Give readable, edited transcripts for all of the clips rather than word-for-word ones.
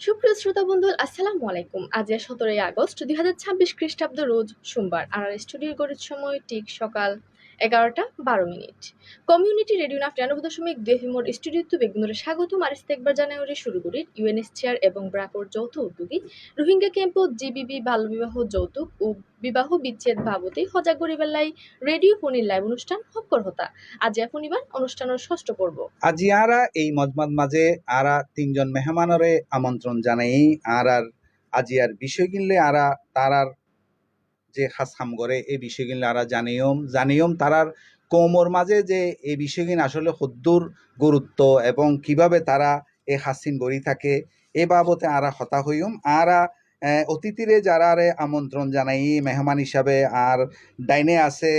সুপ্রিয় শ্রোতা বন্ধু, আসসালামু আলাইকুম। আজ 17 আগস্ট 2026 খ্রিস্টাব্দ, রোজ সোমবার। আর স্টুডিওর গড়িত সময় ঠিক সকাল 11:12। কমিউনিটি রেডিও নাফ 93.2 FM স্টুডিওতে বেগুনরে স্বাগতম আর ইস্তেকবার জানুয়ারি শুরু করি ইউএনএসসিআর এবং ব্রাকোর যৌথ উদ্যোগী রোহিঙ্গা ক্যাম্প জিবিবি বাল্যবিবাহ যৌতুক ও বিবাহ বিচ্ছেদ বাবদে সজাগ করিবার রেডিও ফোনের লাইভ অনুষ্ঠান হক্কর হতা। আজ শনিবার অনুষ্ঠানের ষষ্ঠ পর্ব। আজি আরা এই মজমাদ মাঝে আরা তিনজন মেহমানরে আমন্ত্রণ জানাই আর আজি আর বিষয় কিনলে আরা তারার যে খাস কাম করে এই বিষয় কিনলে আরা জানিয়ম তারার কৌমর মাঝে যে এই বিষয় কিন আসলে সদ্দুর গুরুত্ব এবং কিভাবে তারা এই হাসিন গড়ি থাকে এ বাবতে আরা হতা হইম আরা অতিথিরে যারারে আমন্ত্রণ জানাই মেহমান হিসাবে। আর ডাইনে আছে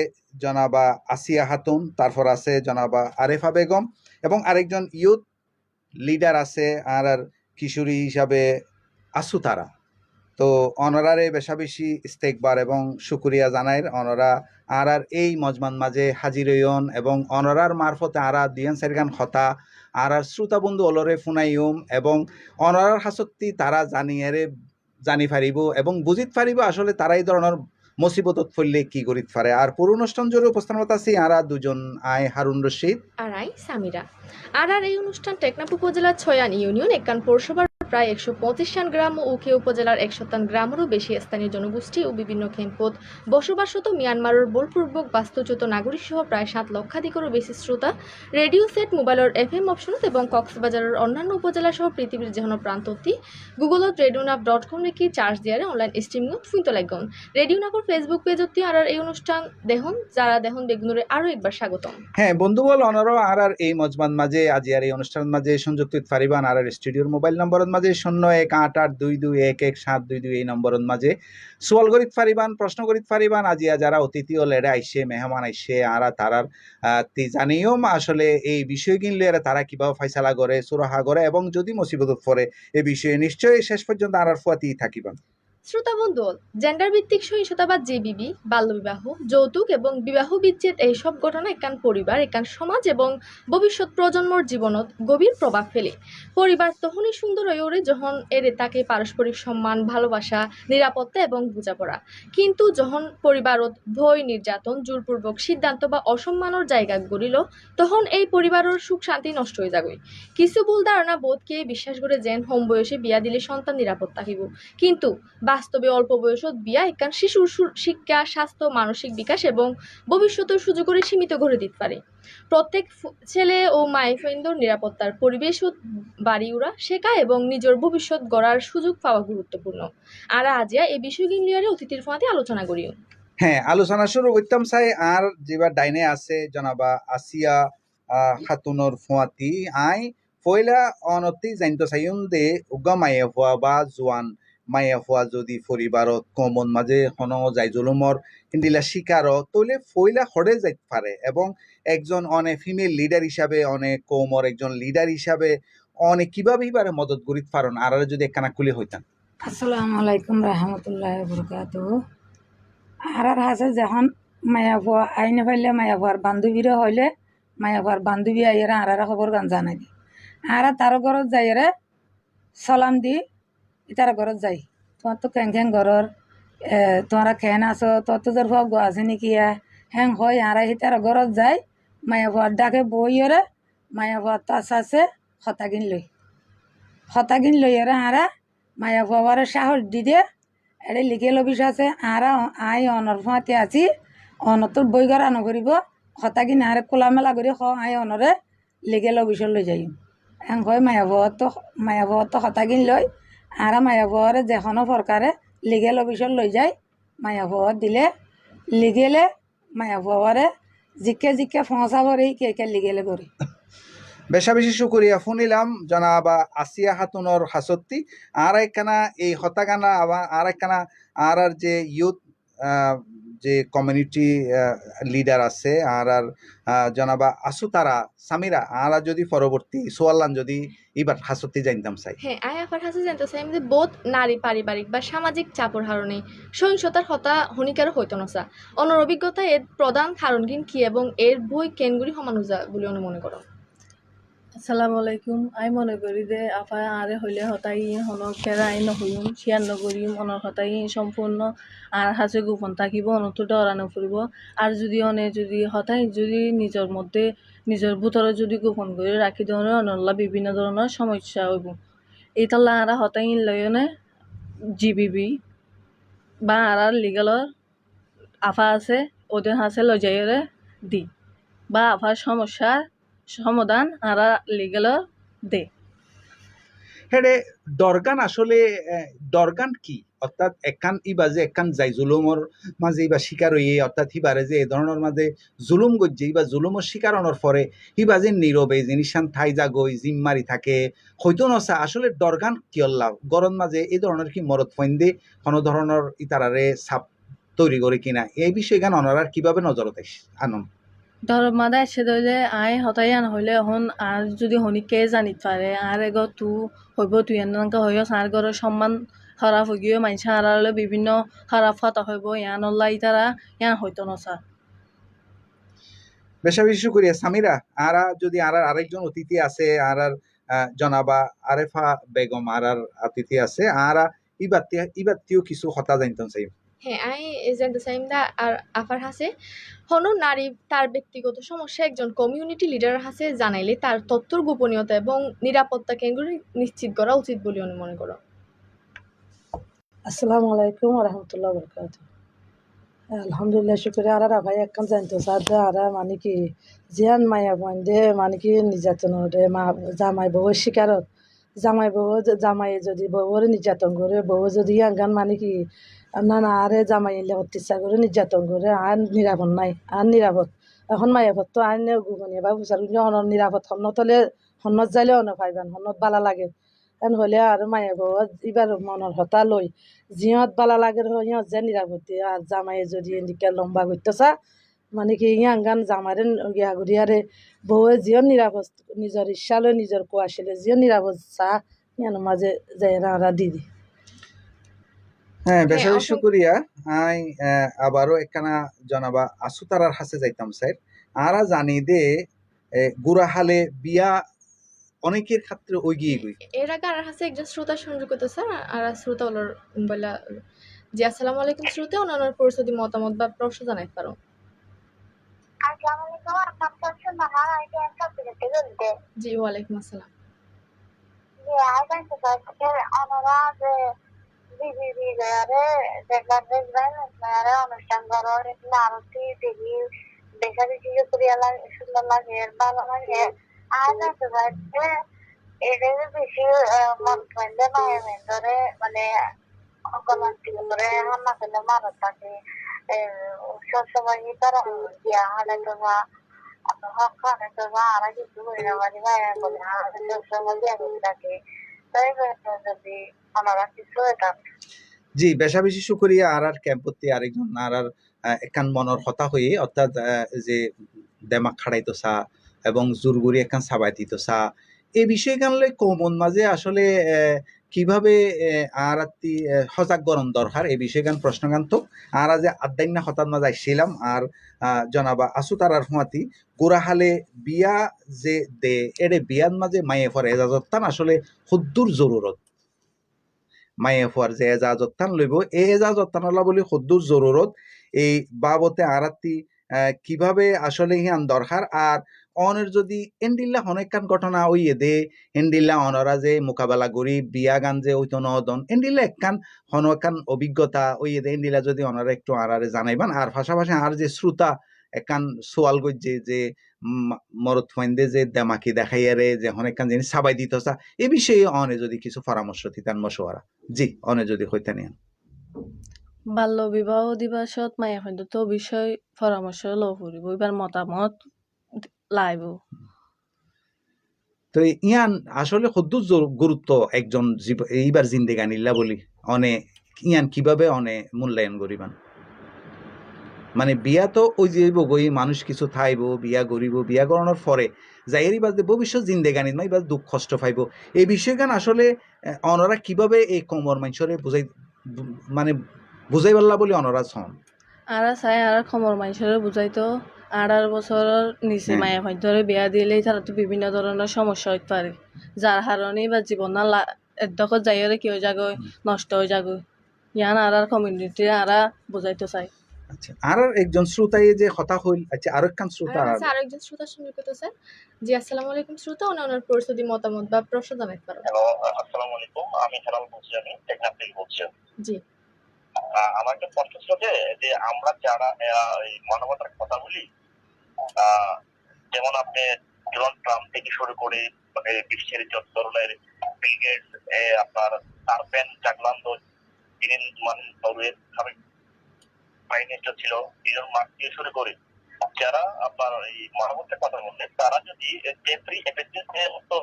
জনাবা আসিয়া খাতুন, তারপর আছে জনাবা আরেফা বেগম এবং আরেকজন ইউথ লিডার আছে আর কিশোরী হিসাবে আসু তারা। তো অনরারে বেশা বেশি ইস্তেকবার এবং শুকুরিয়া জানাই অনরা আর এই মজমান মাঝে হাজির হইন এবং অনরার মারফতে আরা দিয়ান সারিগান হতা আর শ্রোতা বন্ধু অলরে ফুনাইম এবং অনরার হাসত্তি তারা জানি পারিব এবং বুঝিত পারিব আসলে তারা এই ধরনের মুসিবতত ফললে কি করিত পারে। আর পুরো অনুষ্ঠান জুড়ে উপস্থাপনা আছি আরা দুজন, আয় হারুন রশিদ আর আই সামিরা। আর এই অনুষ্ঠান টেকনাফ উপজেলার ছয়ান ইউনিয়ন একান পৌরসভার প্রায় 125 গ্রাম ও উখে উপজেলার 1 গ্রামেরও বেশি স্থানীয় জনগোষ্ঠী ও বিভিন্ন ক্যাম্পত বসবাসরত মিয়ানমারের বলপূর্বক বাস্তুচ্যুত নাগরিক সহ প্রায় 7 লক্ষাধিকেরও বেশি শ্রোতা রেডিও সেট মোবাইলের FM অপশনত এবং কক্সবাজারের অন্যান্য উপজেলা সহ পৃথিবীর যেন প্রান্ততি গুগলত রেডিওনাপ.com রেখে চার্জ দিয়ারে অনলাইন স্ট্রিমিংত ফুইন্ত লাগন। রেডিও নাপর ফেসবুক পেজত আর এই অনুষ্ঠান দেখুন, যারা দেখুন বেগুনরে আরো একবার স্বাগতম। হ্যাঁ বন্ধু বল অনর আর এই মজমান মাঝে আজি আর এই অনুষ্ঠান মাঝে সংযুক্ত পারিবান আর স্টুডিওর মোবাইল নম্বর মাঝে 0188221722 এই নম্বর মাঝে সোয়াল করিত পারিবান, প্রশ্ন করিত পারিবান। আজি যারা অতিথি ও লেডা আইসে মেহমান আইসে আর তারার জানিও আসলে এই বিষয় কিনলে তারা কিভাবে ফয়সালা করে সুরাহা করে এবং যদি মুসিবত পড়ে এই বিষয়ে নিশ্চয়ই শেষ পর্যন্ত আর ফুয়াতি থাকিবান। শ্রোতা বন্ধু, জেন্ডার ভিত্তিক সহিংসতাবাদ জিবিবি, বাল্যবিবাহ, যৌতুক এবং বিবাহ বিচ্ছেদ এইসব ঘটনা একান পরিবার, একান সমাজ এবং ভবিষ্যৎ প্রজন্মর জীবনত গভীর প্রভাব ফেলে। পরিবার তখনই সুন্দর হয়ে ওঠে যখন এরে তাকে পারস্পরিক সম্মান, ভালোবাসা, নিরাপত্তা এবং বোঝাপড়া। কিন্তু যখন পরিবারত ভয়, নির্যাতন, জোরপূর্বক সিদ্ধান্ত বা অসম্মানের জায়গা গড়িল, তখন এই পরিবারের সুখ শান্তি নষ্ট হয়ে যাবে। কিছু ভুল ধারণা বোধকে বিশ্বাস করে যেন হোম বয়সে বিয়া দিলে সন্তান নিরাপদ থাকিব, কিন্তু বাস্তবে অল্প বয়সত বিয়া একান শিশুর শিক্ষা, স্বাস্থ্য, মানসিক বিকাশ এবং ভবিষ্যতের সুযোগের সীমিত করে দিতে পারে। প্রত্যেক ছেলে ও মায়ের নিরাপত্তার পরিবেশ বাড়ি উড়া শেখা এবং নিজের ভবিষ্যৎ গড়ার সুযোগ পাওয়া গুরুত্বপূর্ণ। আর আজিয়া এই বিষয়গুলি নিয়ে অতিথির ফোনাতে আলোচনা করিও। হ্যাঁ, আলোচনা শুরু করতাম চাই আর যেবার ডাইনে আছে জনাবা আসিয়া খাতুনর ফুয়াতি আই পয়লা অনতি জানতে চাইম দে উগা মায়ে হওয়া বা জোয়ান মায়ে হওয়া যদি পরিবারত কমন মাঝে কোনো যাই জুলুমর হিন্দিলা শিকার তৈলে ফইলা হরে যাইতে পারে এবং একজন অনেক ফিমেল লিডার হিসাবে অনেক কৌমর একজন লিডার হিসাবে অনেক কিভাবে এবারে মদত করিতে পারেন আর যদি একখানা খুলে হইতাম। আসসালামু আলাইকুম রহমতুল্লাহ বরকাতুহু। আর হাসে যখন মায়া ভুয়া আইনে ফেললে মায়া ভুয়ার বান্ধবীরা হইলে মায়া ভুয়ার বান্ধবী আইয়ারা আর খবর গান জানাই দি আর তার ঘরত যাইয়ারে সালাম দি তার ঘরত যাই তোমার তো কেং কেং ঘরর তোমরা খেন আছো তোর তো তোর ভগ আছে নাকি হ্যাং হয় আর তার ঘরত যাই মায়া ভুয়ার ডাকে বইরে মায়া ভুয়ার তাস আছে হতাগিন লইয়ারে আরা মায়া ভুয়ারে সাহস দি দিয়ে এটা লিগেল অফিস আছে আর আই অনর ফাঁতে আছি অনতর বই করা নকরিব হতাকি নারে খোলামেলা করে আই অনরে লিগেল অফিসত লৈ যাই এং হয় মায়াভত তো হতাকিন লই আর মায়াভরে যেখনো সরকারে লিগেল অফিসত লৈ যায় মায়াভত দিলে লিগেলে মায়াভরে জিকে ফসাবর এই কে লিগেলে করি। বেশা বেশি শুকুরিয়া শুনিলাম জনাবা আসিয়া খাতুনর হাসত্তি আর একখানা এই হতাগানা আবার আর একখানা আর যে ইউথ যে কমিউনিটি লিডার আছে আর জনাবা আসু তারা সামিরা আরা যদি পরবর্তী সোয়াল্লান যদি এবার হাসতি জানতাম চাই। হ্যাঁ, আই আফার কাছে জানতে চাই যে বোধ নারী পারিবারিক বা সামাজিক চাপর হারণে সহিংসতার হতা হনিকারও হইতো নসা অনর অভিজ্ঞতা এর প্রধান কারণ কি এবং এর বই কেনগুলি সমানুজা বলে মনে করো? আসসালামু আলাইকুম। আই মনে করি যে আফা আরে হইলে হতাই হনক ফেরাই নহইম শেয়ার নকরিম অনর হতাই সম্পূর্ণ আর হাসে গোপন থাকিব অনতো ডরানো ফুরিব আর যদি যদি হতাই যদি নিজের মধ্যে নিজের ভিতরে যদি গোপন করে রাখি দেওয়ার অনল্লা বিভিন্ন ধরনের সমস্যা হইব এইতাল্লা আরা হতাই লয়নে জিবিবি বা আর লিগালর আফা আছে ওদের হাসে লজাইরে দি বা আফার সমস্যার সমাধান আরা লিগেলর দে। হেডে দরগান আসলে দরগান কি অর্থাৎ একান ইবাজে একান যাই জুলুমর মাঝে ইবা শিকার হইয়ে অর্থাৎ হিবারে যে এই ধরনের মাঝে জুলুম গজ্জে ইবা জুলুমর শিকার হওয়ার পরে হিবাজে নীরবে জিনিসান থাই জাগই জিম্মারি থাকে হয়তো নসা আসলে দরগান কি অল্লাহ গরম মাঝে এই ধরনের কি মরদ ফইন্দে কোনো ধরনের ইতারারে সাপ তৈরি করে কিনা এই বিষয়ে গান অনারার কিভাবে নজরত আনন? ধর মাদা এসে ধরলে আয় হতাই আন হইলে এখন আর যদি হনিকে জানিত পারে আর এগ তু হইব তুই এনেকা হইও আর ঘরের সম্মান খারাপ হয়ে গিয়ে মানুষ আড়ালে বিভিন্ন খারাপ ফাতা হইব ইয়ান অল্লাহ ইতারা ইয়ান হইতো নসা। বেশা বেশি করিয়া সামিরা আরা যদি আরেকজন অতিথি আছে জনাবা আরেফা বেগম অতিথি আছে ইবাত্তিও কিছু হতা জানতাম চাই। হ্যাঁ, আই জানতে চাই আর আফার হাসে হনো নারী তার ব্যক্তিগত সমস্যা একজন কমিউনিটি লিডারের হাসে জানাইলে তার তথ্যর গোপনীয়তা এবং নিরাপত্তা কেন্দ্র নিশ্চিত করা উচিত বলে আমি মনে করো? আসসালামু আলাইকুম রহমতুল্লাহ বরকাত। আলহামদুলিল্লাহ শুক্রিয়া আর ভাই একখান জানতো সাথে আর মানে কি জিয়ান মায়া বন্ধে মানে কি নির্যাতনের মা জামাই বউ শিকারত জামাই বউ জামাই যদি বউর নির্যাতন করে বউ যদি গান মানে কি না না আরে জামাই এলে অত্যাচার করে নির্যাতন করে আর নিরাপদ নাই আর নিরাপদ এখন মায়াপদ তো আইনে গুগনি বা বুঝার অন নিরাপদ হন্নত হলে হন্নত যাইলে অন পাইবান হন্নত বালা লাগে এন হলে আর মায়া বউ এবার মনের হতা লই জিহঁত বালা লাগে সিহঁত যে নিরাপত্তি আর জামাই যদি এদিকে লম্বা করতে চা মানে কি ইয়াং গান জামারে গিয়া ঘুরিয়ারে বউয়ে জিও নিরাপদ নিজের ইচ্ছা লই নিজের কুয়াশিলে জিও নিরাপদ চা ইয়ানোর মাঝে যাই রাঁড়া দিদি। হ্যাঁ, বেশা হ্যাঁ, বেশি করিয়া আই আবারও একখানা জনাবা আসু তারার হাসে যাইতাম স্যার আরা জানি দে গুড়াহালে বিয়া অনেকের ক্ষেত্রে ওই গিয়ে গই। এর আগে আর হাসে একজন শ্রোতা সংযোগ করতে স্যার আর শ্রোতা ওনার বলা জি আসসালামু আলাইকুম শ্রোতা ওনার পরিস্থিতি মতামত বা প্রশ্ন জানাইতে পারো? জি ওয়ালাইকুম আসসালাম। অনুষ্ঠান করার আরতি দেখি দেখা দেখি সুন্দর লাগে ভালো লাগে আর জানতে পারছে এটা বেশি মন ফেলে মায়ের মেন্দরে মানে অকলান্তি করে হান্না ফেলে মারত থাকে সবসময় তারা দিয়া হালে তোমা হক খানে তোমা আর কিছু হয়ে না মানে মায়ের বলে সবসময় দিয়া থাকে তাই যদি আমার কিছু হইতাম। জি বেশা বেশি শুকরিয়া আর ক্যাম্পতি আরেকজন একান মনের হতা হয়ে অর্থাৎ যে দেমাক খাড়াইতো সা এবং জোরগুড়ি একান সাবাই দিত সা এই বিষয় কানলে কমন মাঝে আসলে কিভাবে আর সজাগ গরম দরকার এই বিষয় গান প্রশ্ন গান তো আর যে আদান্য হতার মাঝে আসছিলাম আর জনাবা আসু তারার হুঁয়াতি গোড়াহালে বিয়া যে দে এড়ে বিয়ার মাঝে মায়ে ফর এজাজতান আসলে হুদ্দুর জরুরত মায়ে ফুয়ার যে এজাজত টান লইব এই এজাজত টানলা বলি সদ্দুর জরুরত এই বাবতে আরাত্তি কিভাবে আসলে হিয়ান দরকার আর অনের যদি এন্ডিল্লা অনেকখান ঘটনা ওইয়ে দে এন্ডিল্লা অনরা যে মোকাবেলা করি বিয়া গান যে ওইতো নদন এন্ডিল্লা একখান হনকান অভিজ্ঞতা ওইয়ে দে এন্ডিল্লা যদি অনারা একটু আরারে জানাইবান আর পাশাপাশি আর যে শ্রোতা একখান সোয়াল গজ্জে যে মরদ ফাইন্দে যে দেমাকি দেখাইয়ারে যে অনেকখান জিনিস সাবাই দিতসা এ বিষয়ে অনে যদি কিছু পরামর্শ দিতেন মশওয়ারা জি অনে যদি হইতে নিন। বাল্য বিবাহ দিবসত মায়া ফেন্দ্র তো বিষয় পরামর্শ লো ফুরিব এবার মতামত লাইব। তো ইয়ান আসলে সদ্দুর গুরুত্ব একজন এইবার জিন্দেগানিল্লা বলি অনে ইয়ান কিভাবে অনে মূল্যায়ন করিবান? মানে বিয়া তো ওই যে বগই মানুষ কিছু থাইব বিয়া গরিব বিয়া করানোর পরে যাইয়েরই বাদে ভবিষ্যৎ জিন্দেগানি নয় বা দুঃখ কষ্ট পাইব এই বিষয়গান আসলে অনরা কিভাবে এই কমর মানুষরে বুঝাই মানে বুঝাই পারলা বলে অনরা হন। আরা চাই আর খমর মানুষের বুঝাইতো 18 বছরের নিচে হ্যাঁ। মায়া ভাইধরে বিয়া দিলেই তারা তো বিভিন্ন ধরনের সমস্যা হইতে পারে, যার কারণে বা জীবন এদখত যাইরে কি হয়ে যাগো, নষ্ট হয়ে যাগো। ইয়ান আর কমিউনিটি আরা বুঝাইতে চাই। আচ্ছা আর একজন শ্রোতায় যে কথা হইল, আচ্ছা আর একখান শ্রোতা আর আছে আরেকজন শ্রোতার সঙ্গে কথা স্যার। জি আসসালামু আলাইকুম শ্রোতা, ওনার পরিস্থিতি মতামত বা প্রশ্ন জানাতে পারেন। হ্যালো, আসসালামু আলাইকুম। আমি হেলাল বলছি, আমি টেকনাফ থেকে বলছি। জি আমার একটা প্রশ্ন ছিল যে আমরা যারা এই মানবতার কথা বলি, যেমন আপনি ডোনাল্ড ট্রাম্প থেকে শুরু করে মানে বিশ্বের যত ধরনের বিল গেটস, আপনার আরবেন জাগলান্দ, তিনি মানে নরওয়ের সাবেক প্রাইম মিনিস্টার ছিল, ইলন মাস্ক থেকে শুরু করে যারা আপনার এই মানবতার কথা বললেন, তারা যদি জেফ্রি এপেন্সের মতো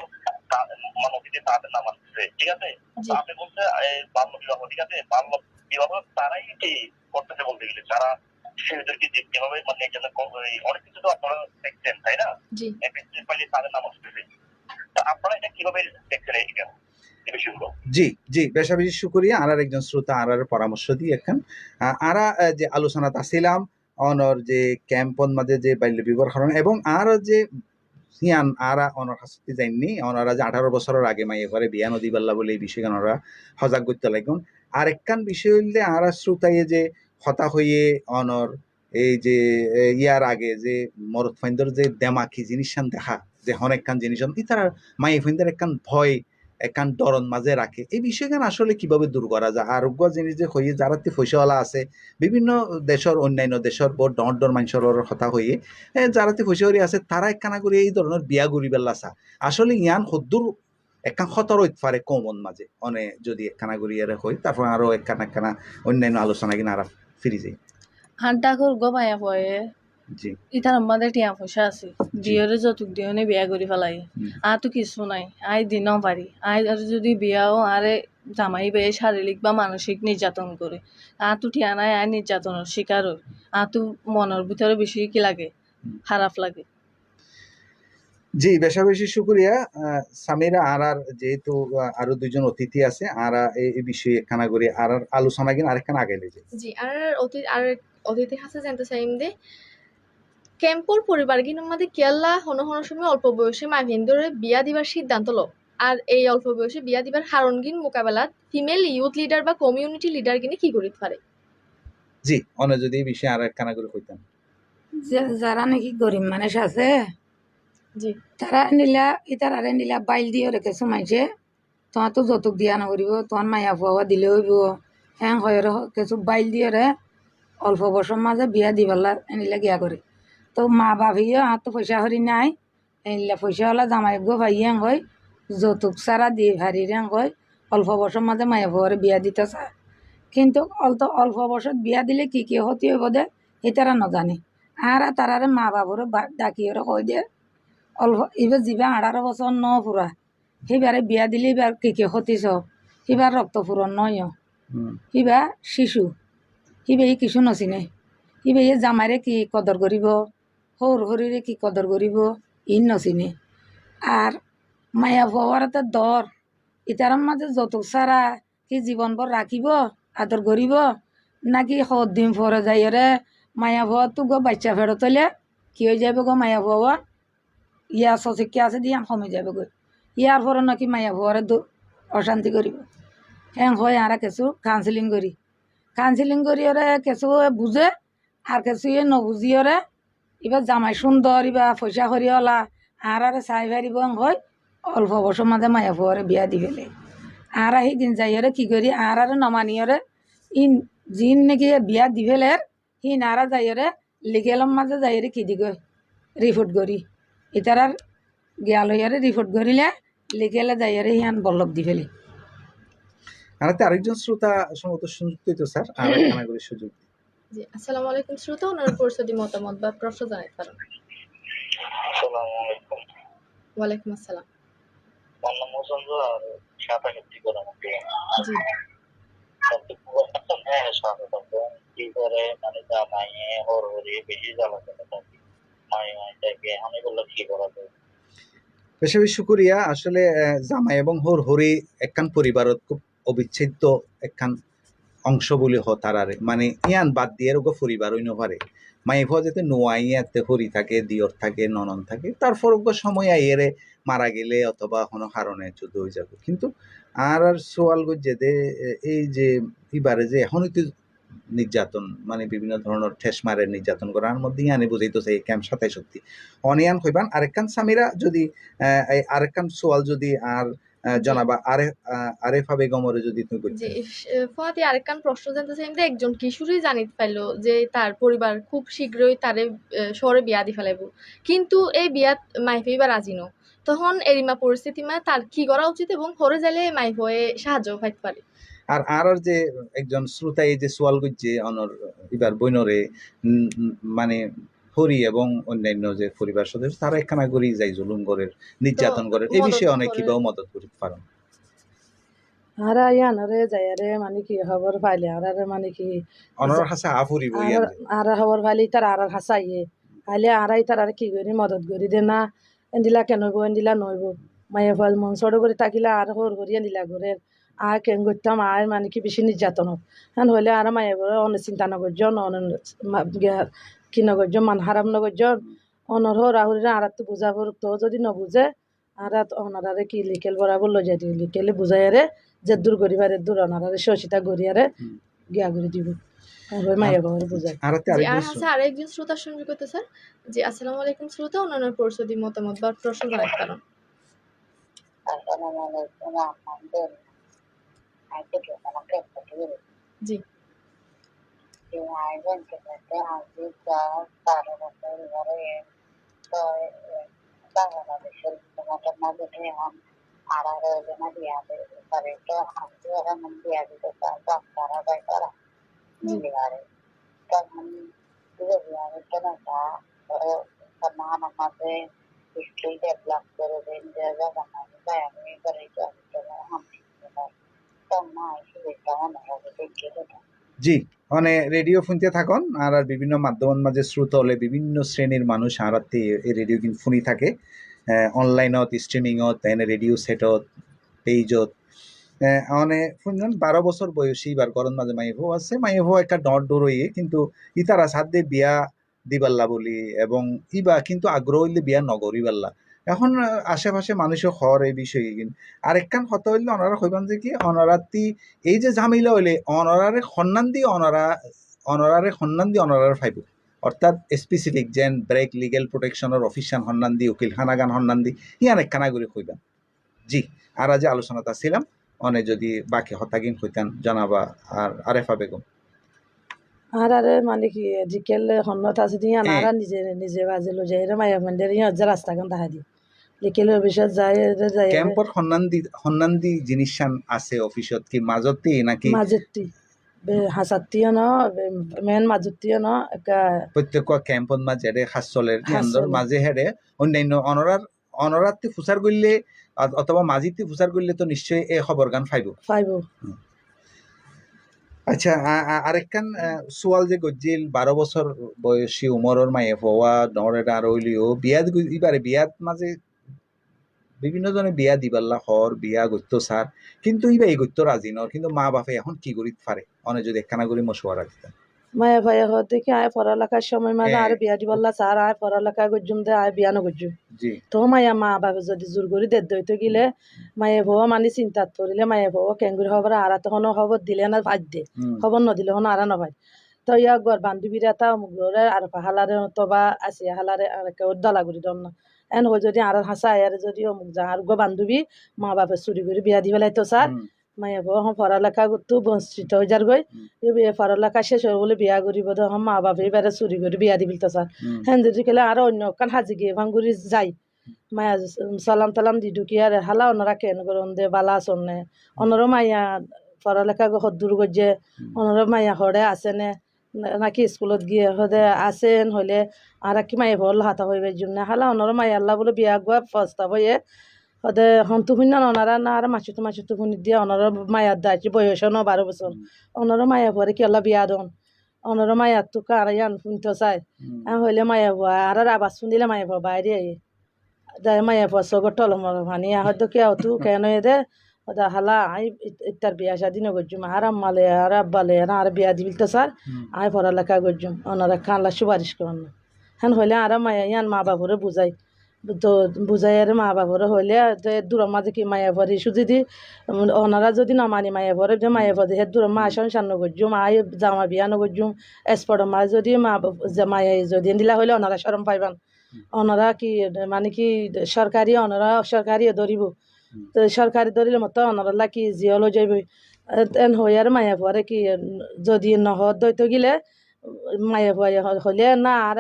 মানবীতে তাদের নাম আসছে, ঠিক আছে? জি তো আপনি বলছে বাল্য বিবাহ, ঠিক আছে? বাল্য বিবাহ তারাই কি করতেছে বলতে গেলে, যারা শিশুদেরকে যেভাবে মানে অনেক কিছু তো আপনারা দেখছেন, তাই না? জি এপেন্সের পাইলে তাদের নাম আসতেছে। তো আপনারা এটা কিভাবে দেখছেন এই বিষয়গুলো? জি জি বেশা বেশি শুকরিয়া আর একজন শ্রোতা আর পরামর্শ দিয়ে এখন আরা যে আলোচনাত আসিলাম অনর যে ক্যাম্পন মাঝে যে বাল্য বিবাহ কারণ এবং আর যে সিয়ান আরা অনর হাসতে যায়নি অনারা যে 18 বছরের আগে মাইয়ে ঘরে বিয়া নদী পাল্লা বলে এই বিষয়ে ওনারা সজাগ করতে লাগুন। আর একখান বিষয় হইলে আরা শ্রোতাইয়ে যে হতা হইয়ে অনর এই যে ইয়ার আগে যে মরদ ফাইন্দর যে দেমাকি জিনিস দেখা যে অনেকখান জিনিস ইতার মাইয়ে ফাইন্দার একখান ভয় একখান ডরন মাঝে রাখে এই বিষয়খান আসলে কিভাবে দূর করা যায় আরোগ্য জিনিস যে হইয়ে যারা পয়সাওয়ালা আছে বিভিন্ন দেশের অন্যান্য দেশের বড় ডর ডর মানুষের কথা হইয়ে যারাতে পয়সাওয়ারি আছে তারা একখানা করে এই ধরনের বিয়া গড়ি বেল্লাসা আসলে ইয়ান সদ্দুর একখান খতর হইতে পারে কমন মাঝে অনে যদি একখানা গড়িয়ারে হই তারপর আরো একখানা অন্যান্য আলোচনা কিনা আর ফিরি যাই। হান্টা করব মায়া পয়ে জি ইতার আমাদের টিয়া পয়সা আছে, দিয়রে যতুক দিয়নে বিয়া করে ফেলাই। আর তো কিছু নাই, আই দিনও পারি আই আর যদি বিয়াও আরে জামাই বেয়ে শারীরিক বা মানসিক নির্যাতন করে আর তো টিয়া নাই, আই নির্যাতনের শিকার হই। আর তো মনের ভিতরে বেশি কি লাগে, খারাপ লাগে। জি বেশা বেশি শুক্রিয়া সামিরা আর যেহেতু আরো দুইজন অতিথি আছে আর এই বিষয়ে একখানা করে আর আলোচনা কিনা আরেকখানা আগে লেগে জি আর অতিথি হাসে জানতে চাইম দে ক্যাম্পর পরিবার গিনের মধ্যে কেয়াল্লা হন হন সময় অল্প বয়সে মাইভেন্দরে বিয়া দিবার সিদ্ধান্ত লো। আর এই অল্প বয়সে বিয়া দিবার হারণ গিন মোকাবেলাত ফিমেল ইউথ লিডার বা কমিউনিটি লিডার গিনে কি করিতে পারে? জি অন্য যদি এই বিষয়ে আর একখানা করে কইতাম। যারা নাকি গরিব মানুষ আছে জি তারা নিলা ইতার আরে নিলা বাইল দিয়ে রেখে সুমাইছে, তোমার তো যৌতুক দিয়া নকরিব, তোমার মায়া ফুয়া দিলে হইব হ্যাং হয় কিছু বাইল দিয়ে রে অল্প বছর মাঝে বিয়া দিবালা এনিলা গিয়া করে। তো মা বাপিও আর তো পয়সা হরি নাই, এনিলা পয়সা হলা জামাই গো ভাই হ্যাং হয় যৌতুক সারা দিয়ে ভারি হ্যাং হয় অল্প বছর মাঝে মায়া ফুয়ারে বিয়া দিতে চায়। কিন্তু অল্প বছর বিয়া দিলে কি কি ক্ষতি হইব দে এই তারা নজানে। আর তারারে মা বাবুরে ডাকি ওরা কই দে অল্প এবার যিবা 18 বছর ন ফুরা সেইবারে বিয়া দিলে এবার কি কি ক্ষতি সব সিবার রক্ত ফুরন নয়, সিবা শিশু সিবে কিছু নচিনে, সিবে জামাইরে কি কদর করিব সৌর শরীরে কি কদর করিব ই নচিনে। আর মায়া ভবারতে দর ইতার মাঝে যৌতুক ছাড়া কি জীবনভর রাখিব আদর করিব নাকি সদ দিন পরে যাইরে মায়া ভুয়া তো গো বাচ্চা ফেরত হইলে কি হয়ে যাবে গো মায়া ভুয়া ইয়া সচিক্ষা আছে দিয়ে কমে যাবে গো ইয়ার পরে নাকি মায়া ভুয়ারে অশান্তি করিব। হ্যাঁ হয় আর কিছু কাউন্সিলিং করি ওরে কিছু বুঝে আর কিছু নবুঝি ওরে এবার জামাই সুন্দর এবার পয়সা করিওলা আর চাই ফারিব হয় অল্প বছর মাঝে মায়া ভুয়ারে বিয়া দি ফেলে। আর দিন যাইরে কি করি আর নমানিয়রে ইন যিন নাকি বিয়া দি ফেলে সি নারা যাইরে লিগেলম মাঝে যাইরে কি দি গই রিপোর্ট করি ইতার গিয়াল হইয়ারে রিপোর্ট করিলে লিগেলে যাইরে হিয়ান বল্লভ দি ফেলে। আর আরেকজন শ্রোতা সম্ভবত সুযোগ দিত স্যার আর একখানা করে সুযোগ। জি আসসালামু আলাইকুম শ্রোতা, ওনার পরিস্থিতি মতামত বা প্রশ্ন জানাতে পারেন। আসসালামু আলাইকুম। ওয়ালাইকুম আসসালাম। আমার নাম মোহাম্মদ আর সাঁতার কাটতে গেলাম। জি হ্যাঁ সচেতন কি করে মানে জামাই ওর ওরে বেশি জ্বালাতন থাকে মাইটাকে আমি বললাম কি করা যায়। বেশি বেশি শুকরিয়া আসলে জামাই এবং হোর হরি একখান পরিবারত খুব অবিচ্ছেদ্য একখান অংশ বলে হতারারে মানে ইয়ান বাদ দিয়ে ওগো পরিবার হইন পারে মাইফ যাতে নোয়াই এতে হরি থাকে দিয়র থাকে ননন থাকে তারপর ওগো সময় আইয়েরে মারা গেলে অথবা কোনো কারণে যুদ্ধ হয়ে যাবে কিন্তু আর সোয়াল গজ্জে দে এই যে এবারে যে এখনই তো নির্যাতন মানে বিভিন্ন ধরনের ঠেস মারে নির্যাতন করার মধ্যে ইয়ানে বুঝাইতো সেই ক্যাম্প সাতাই সত্যি অনিয়ান কইবান আরেকখান সামিরা যদি এই আরেকখান সোয়াল যদি আর জনাবা আরেফা বেগমরে যদি তুমি জি করতে ফোয়াতি আরেকখান প্রশ্ন জানতে চাইম যে একজন কিশোরী জানিত পাইলো যে তার পরিবার খুব শীঘ্রই তারে শহরে বিয়া দি ফেলাইব কিন্তু এই বিয়াত মাইফে বা রাজি ন তখন এরিমা পরিস্থিতি মানে তার কি করা উচিত এবং হরে যাইলে মাইফ হয়ে সাহায্য পাইতে পারে আর যে একজন শ্রোতা এই যে সোয়াল করছে অনর এবার বইনরে মানে হরি এবং অন্যান্য যে পরিবার সদস্য তারা একখানা করি যাই জুলুম করে নির্যাতন করে এই মদত বিষয়ে অনেক করে। কিভাবে মদত করতে পারেন আরা ইয়ানরে যায়ারে মানে কি খবর পাইলে আরারে মানে কি অনর হাসা আফুরি আর বইয়ান আর খবর পাইলে তার আর হাসাইয়ে আইলে আরাই তার আর কি করি মদত করি দে না এন্দিলা কেন হইব এন্দিলা নইব মায়ে ফল মন সড় করে থাকিলে আর হর করি এন্দিলা করে আর কেন করতাম আর মানে কি বেশি নির্যাতন হোক হ্যাঁ হইলে আর মায়ে বলে অনেক চিন্তা নগরজন কি নগরজন মান হারাম নগরজন অনর হর রাহুরে আর তো বুঝাবো তো যদি নবুঝে আর অনারারে কি লিকেল বরাবর লজাই দিই লিকেলে বুঝাইয়ারে যে দূর করিবারে দূর অনারারে শশিতা গড়িয়ারে গিয়া করে দিব আর মায়ে বাবার বুঝাই আরাতে জি আর আরেকজন হাসা আরেকজন শ্রোতার সঙ্গে করতে স্যার জি আসসালামু আলাইকুম শ্রোতা অন্যান্য পরিস্থিতি মতামত বা প্রশ্ন জানাতে পারেন আসসালামু আলাইকুম আপনাদের আজকে আমাকে বলি জি যে আয়োজন করতে আজকে যা 12 বছর ধরে তো বাংলাদেশের তোমাদের মাঝে এখন আর আয়োজনা দিয়া দিতে পারে তো আমি এখন দিয়া দিতে চাই আপনারা তারা মিলিয়ারে তখন দিয়ে দিয়া দিতে না তা সমান আমাদের হিস্ট্রি ডেভেলপ করে দেন যে জায়গা আমি করে যাচ্ছি তো না সেটা মনে হবে দেখে জি মানে রেডিও শুনতে থাকুন আর বিভিন্ন মাধ্যমের মাঝে শ্রোতা হলে বিভিন্ন শ্রেণীর মানুষ আরাতে এই রেডিও কিন্তু শুনি থাকে অনলাইনত স্ট্রিমিংত এনে রেডিও সেটত পেজত মানে শুনছেন 12 বছর বয়সী এবার গরম মাঝে মাইভো আছে মাইভো একটা ডর ডরইয়ে কিন্তু ইতারা সাধ্যে বিয়া দিবাল্লা বলি এবং ইবা কিন্তু আগ্রহ হইলে বিয়া নগরিবাল্লা এখন আশেপাশে মানুষও হর এই বিষয়ে কিন্তু আরেকখান কথা হইলে অনারা কইবান যে কি অনারাতি এই যে ঝামেলা হইলে অনারারে সন্মান দিয়ে অনারারে ফাইব অর্থাৎ স্পেসিফিক যেন ব্রেক লিগেল প্রোটেকশনের অফিসার সন্মান দি উকিল খানাগান সন্মান দি ইয়ান একখানা করে কইবান জি আর যে আলোচনাটা ছিলাম অনে যদি বাকি হতাগিন হইতান জানাবা আর আরেফা বেগম আর মানে কি জিকেল হন্নত আছে দিয়ে আনারা নিজে নিজে বাজে লো যাই রে মায়া মন্দির ইয়ে যে রাস্তা কান তাহা দি লিকেল অফিসত যায় যায় ক্যাম্পর সন্নান্দি জিনিসান আছে অফিসত কি মাজতে নাকি মাজেতি হাসাতিও ন মেন মাজুতিও ন একটা প্রত্যেক ক্যাম্পত মাঝে হাস চলের চলে। মাঝে হেরে অন্যান্য অনরাতে ফুসার করলে অথবা মাঝিতে ফুসার করলে তো নিশ্চয়ই এই খবর গান ফাইব পাইব আচ্ছা আরেকখান সোয়াল যে গজ্জিল 12 বছর বয়সী উমরের মায়ে হওয়া নরেটা আর হইলিও বিয়াত এবারে বিয়াত মাঝে বিভিন্ন জনে বিয়া দিবাল্লা হর বিয়া গত্য সার কিন্তু ইবা এই গত্য রাজি নর কিন্তু মা বাপে এখন কি করি পারে অনে যদি একখানা করে মশওয়ারা রাখতেন মায়া ভাইয়া হত দেখি আয় পড়ালেখার সময় মানে হ্যাঁ। আর বিয়া দিবল্লা স্যার আয় পড়ালেখা গজ্জুম দে আয় বিয়া নগজ্জুম জি তো মায়া মা বাপে যদি জোর করে দে দইতে গিলে মায়ে ভুয়া মানে চিন্তাত পড়িলে মায়ে ভুয়া কেঙ্গুরি খবর আরা তখন খবর দিলে না ভাজ দে হুম, খবর নদিলে হন আরা নভাই তো ইয়াক গর বান্ধবীরা তা মুগরে আর হালারে তবা আছে হালারে আর কেউ দলা করি দম না এন হই যদি আর হাসা আয়ারে যদি অমুক যা আর গো বান্ধবী মা বাপে চুরি করে বিয়া দি পেলাই তো স্যার হুম, মায়ে ভুয়া হন পড়ালেখা করতো বঞ্চিত হয়ে যার গই পড়ালেখা শেষ হয়ে বলে বিয়া করিব তো হন মা বাপে এবারে চুরি করে বিয়া দিবিল তো স্যার হুম, হ্যাঁ যদি কেলে আরো অন্য কান হাজি গিয়ে ভাঙ্গুরি যাই মায়া সালাম তালাম দি ঢুকি আর হালা ওনারা কেন করন দে বালা আসনে অনরও মাইয়া পড়ালেখা হদ্দুর গজে অনরও মাইয়া হরে আসেনে নাকি স্কুলত গিয়ে হদে আসেন হলে আর কি মাইয়া ভল হাতা হইবে জন্য হালা অনরও মাইয়া আল্লাহ বলে বিয়া গুয়া প্রস্তাব হয়ে হদে হন্তু শুন অনারা না আর মাছুতো শুনি দিয়ে অনার মায়ার দাইছে বয়স 12 বছর অনার মায়া পরে কি আল্লাহ বিয়া দন অনার মায়ার তো কার ইয়ান শুনতে চাই হইলে মায়া ভুয়া আর আবাস শুনিলে মায়া ভুয়া বাইরে আইয়ে মায়া ভুয়া সগর টলমর ভানি হয়তো কে তু কেন দে ওদা হালা আই ইত্তার বিয়া শাদি নগরজুম আর আম্মালে আর আব্বালে আর বিয়া দিবিল তো স্যার আই পড়ালেখা করজুম ওনারা খানলা সুপারিশ করেন না হ্যাঁ হইলে আর মায়া ইয়ান মা বাবুরে বুঝাই তো বুঝাই আর মা বাবুরে হইলে দূরের মাঝে কি মায়া ভরি যদি ওনারা যদি না মানি মায়া ভরে যে মায়া ভরে হে দূরের মা সংসার নগরজুম আই জামা বিয়া নগরজুম এসপর মা যদি মা মায়া যদি দিলা হইলে ওনারা শরম পাইবান ওনারা কি মানে কি সরকারি ওনারা অসরকারি ধরিব তো সরকারি ধরিলে মতো ওনারা কি জিয়লো যাইব এন হই আর মায়া ভরে কি যদি নহত দইতো গিলে মায়া ভয় হলে না আর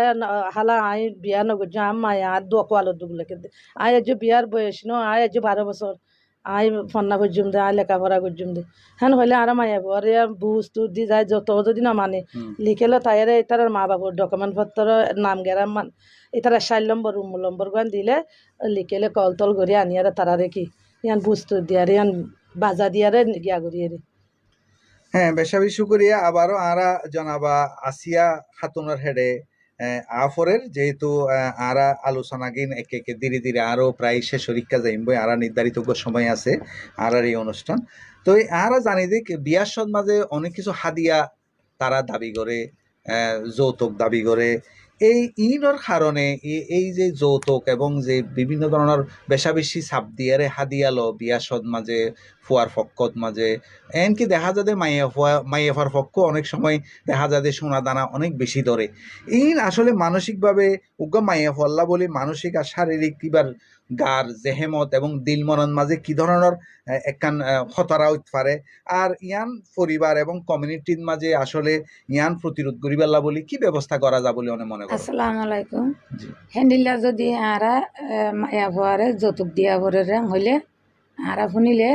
হালা আই বিয়া নগরজুম আম মায়া আর দোয়ালো দুগুলোকে আই আজ বিয়ার বয়স ন আই আজ 12 বছর আই ফন্না করজুম দে আই লেখাপড়া করজুম দে হ্যাঁ হইলে আর মায়া ভরে বুঝ টু দি যায় যত যদি না মানে লিখেলো তাইরে তার মা বাবুর ডকুমেন্ট পত্র নাম গেরাম মান এটার 4 নম্বর রুম নম্বর গান দিলে লিখেলে কল তল করে আনিয়ারে তারারে কি ইয়ান বুঝতো দিয়ারে ইয়ান বাজা দিয়ারে গিয়া করিয়ে হ্যাঁ বেশাবি শুকরিয়া আবারও আরা জনাবা আসিয়া খাতুনের হেডে আফরের যেহেতু আরা আলোচনা গিন একে একে ধীরে ধীরে আরো প্রায় শেষ পরীক্ষা যাইব আরা নির্ধারিত সময় আছে আরার এই অনুষ্ঠান তো আরা জানি যে বিয়ার সমাজে অনেক কিছু হাদিয়া তারা দাবি করে যৌতুক দাবি করে এই ইনর কারণে এই যে যৌতুক এবং যে বিভিন্ন ধরনের বেশাবেশি ছাপ দিয়ারে হাদিয়ালো বিয়া সদ মাঝে ফুয়ার ফক্কত মাঝে এনকি দেখা যায় মাইয়াফার পক্ষ অনেক সময় দেখা যায় সোনা দানা অনেক বেশি ধরে ইন আসলে মানসিকভাবে উগ্র মাইয়াফল্লা বলে মানসিক আর শারীরিক কিবার গার জেহেমত এবং দিল মনন মাঝে কি ধরনের একখান খতরা হইতে পারে আর ইয়ান পরিবার এবং কমিউনিটির মাঝে আসলে ইয়ান প্রতিরোধ করিবাল্লা বলি কি ব্যবস্থা করা যায় বলে অনেক মনে করেন? আসসালামু আলাইকুম হেন্ডিলা যদি আরা মায়া ভরে যৌতুক দিয়া ভরে রেং হইলে আরা শুনিলে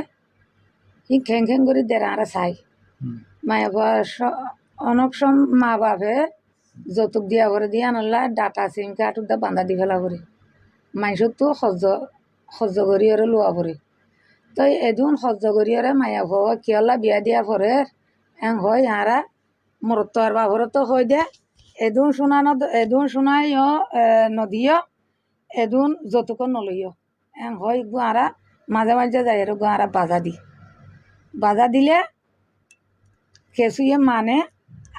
হি খেং খেং করে দেয় আরা চাই মায়া ভর অনেক সম মা বাপে যৌতুক দিয়া ভরে দিয়ে আনলা ডাটা সিম কার্ড দা বান্ধা দি ফেলা করে মাইসত তো সহ্য করি ওরে লোয়া পরে তো এদিন সহ্য করি ওরে মায়া ভর কিয়লা বিয়া দিয়া পরে এং হয় আরা মরত আর বাবর তো হয়ে দে এদুন শুনাইও নদীয় এদুন যতক নলইও এং হয় গুয়ারা মাঝে মাঝে যাই আর গুয়ারা বাজা দিলে কেসুয়ে মানে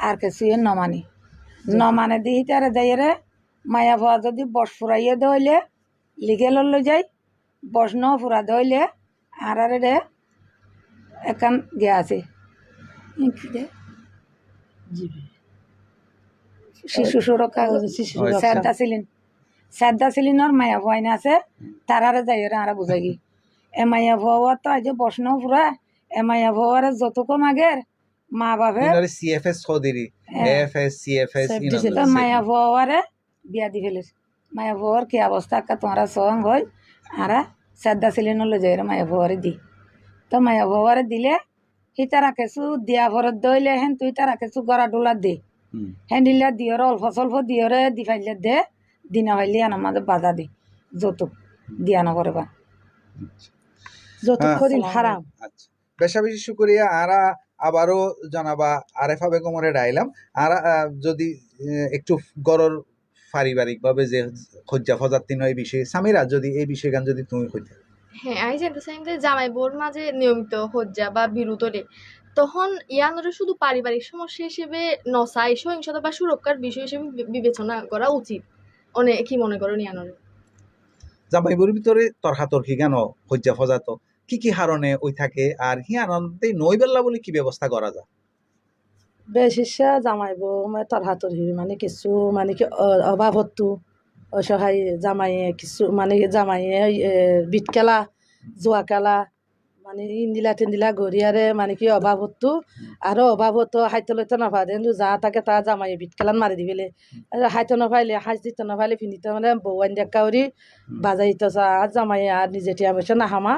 আর কেসুয়ে নমানে দিই তারা যাই রে মায়া ভুয়া যদি বস ফুরাইয়ে দইলে লিগে লই যাই বস ন ফুরা দইলে আর রে একান গে আছে শিশু সুরক্ষা শ্রদ্ধা সিলিনর মায়া ভয় না আছে তারারে যাই আর বুঝাই গি এ মায়া ভুয়া তো আজ বসন পুরা এ মায়া ভুয়ার যতক মাগের মা বাপে সিএফএস চৌধুরী এফএস সিএফএস তো মায়া ভুয়ারে বিয়া দি ফেলে মায়া ভুয়ার কি অবস্থা কা তোমারা সং হয় আর শ্রদ্ধা সিলিনর লে যাই মায়া ভুয়ারে দি তো মায়া ভুয়ারে দিলে সি তারা কিছু দিয়া ভরত দইলে হেন তুই তারা কিছু গড়া ডোলা দে হেন দিলে দিয়রে অল্প স্বল্প দিয়রে দি ফাইলে দে দিনা ফাইলে আনার মাঝে বাধা দি যৌতুক দিয়া নকরবা যৌতুক করিল হারাম। আচ্ছা বেশা বেশি শুকরিয়া আরা আবারও জানাবা আরেফা বেগমরে ডাইলাম আর যদি একটু গরর পারিবারিক ভাবে যে খজ্জা ফজাতি নয় বিষয়ে সামিরা যদি এই বিষয় গান যদি তুমি কইতে। হ্যাঁ আমি জানতে চাই যে জামাই বোর মাঝে নিয়মিত হজ্জা বা বিরুতরে তখন ইয়ানরে শুধু পারিবারিক সমস্যা হিসেবে নসাই সহিংসতা বা সুরক্ষার বিষয় হিসেবে বিবেচনা করা উচিত অনেক কি মনে করেন ইয়ানরে? জামাই বোর ভিতরে তর্কাতর্কি কেন হজ্জা ফজাত কি কি হারণে ওই থাকে আর হিয়ানতে নইবেল্লা বলে কি ব্যবস্থা করা যায়? বেশিসা জামাইব তোর হাতর মানে কিছু মানে কি অভাব হতো অসহায় জামাইয়ে কিছু মানে জামাইয়ে বিট খেলা জোয়া খেলা মানে ইন্দিলা টিন্দিলা গড়িয়ারে মানে কি অভাব হতো আরো অভাব হতো হাইতে লইতে নাপারে যা থাকে তা জামাইয়ে বিট খেলান মারি দিবেলে হাইতে নাপাইলে হাঁস দিতে নাপাইলে ফিনিতে মানে বউয়ান দেখা করি বাজাইতে আর জামাইয়ে আর নিজে টিয়া বসে নাহামা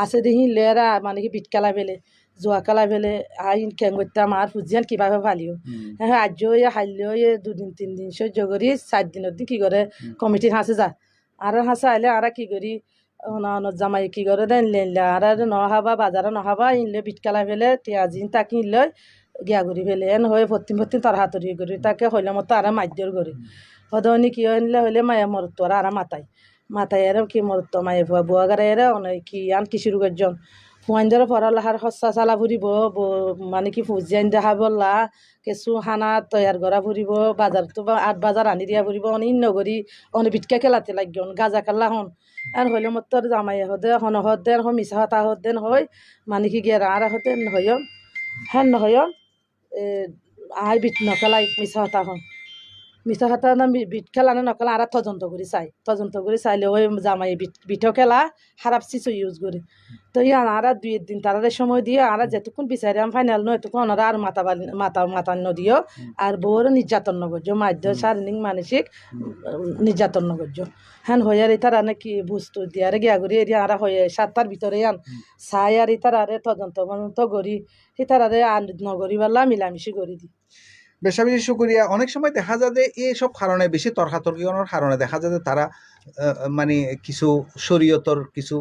আছে দেখি লেরা মানে কি বিট খেলা বেলে জোয়া খেলা বেলে আইন খেং করতাম আর ফুজিয়ান কিভাবে ভালিও হ্যাঁ আজও হাইলেও 2 দিন 3 দিন সহ্য করি 4 দিনের দিন কি করে কমিটির হাসে যা আর হাসে আইলে আর কি করি জামাই কি করে দেন লেনলে আর নহাবা বাজারে নহাবা ইনলে বিটকালা ফেলে টিয়াজিন তাকে ইনলে গিয়া ঘুরি ফেলে এন হয়ে ভর্তি ভর্তি তার হাতরি করি তাকে হইলে মতো আর মাইদ্যর করি হদনি কি হইলে হইলে মায়া মরতো আর মাতাই মাথায় এর কি মরতো মায়ে ভুয়া বুয়া গারে এর অনেক কি আন কি শুরু করজন হুয়াইন্দর পড়ালেখার খরচা চালা ফুরিব মানে কি ফুজিয়াইন দেখা বললা কিছু খানা তৈয়ার করা ফুরিব বাজার তো আট বাজার আনি দিয়া ফুরিব অনেক নগরী অনেক বিটকা খেলাতে লাগিয়ন গাজা খেলা হন আর হইলে মত তোর জামাই হদে হন হদেন হ মিশা হতা হদেন হই মানে কি গিয়ে আর হতেন হইম হ্যাঁ নহইম আই বিট নকলাই মিশা হতা হন মিঠা খাতা না বিট খেলা না নকলা আর তদন্ত করে চাইলে ওই জামাই বিট খেলা খারাপ চিজ ইউজ করে তো ইয়ান আর 2 দিন তারা সময় দিয়ে আর যেটুকুন বিচারি আমি ফাইনাল নয় এটুকু ওনারা আর মাতা নদিও আর বউর নির্যাতন নগর্য মাধ্য শারীরিক মানসিক নির্যাতন নগর্য হ্যান হয়ে আর তারা নাকি বুঝতো দিয়ে আর গিয়া করি এরিয়া আর হয়ে 7টার ভিতরে আন চাই আর তারা তদন্ত করি সে তারা আর নগরী বেলা মিলামিশি করে দি বেশা বেশি শুকরিয়া। অনেক সময় দেখা যায় যে এইসব কারণে বেশি তর্কাতর্কি করার কারণে দেখা যায় যে তারা মানে কিছু শরীয়তর কিছু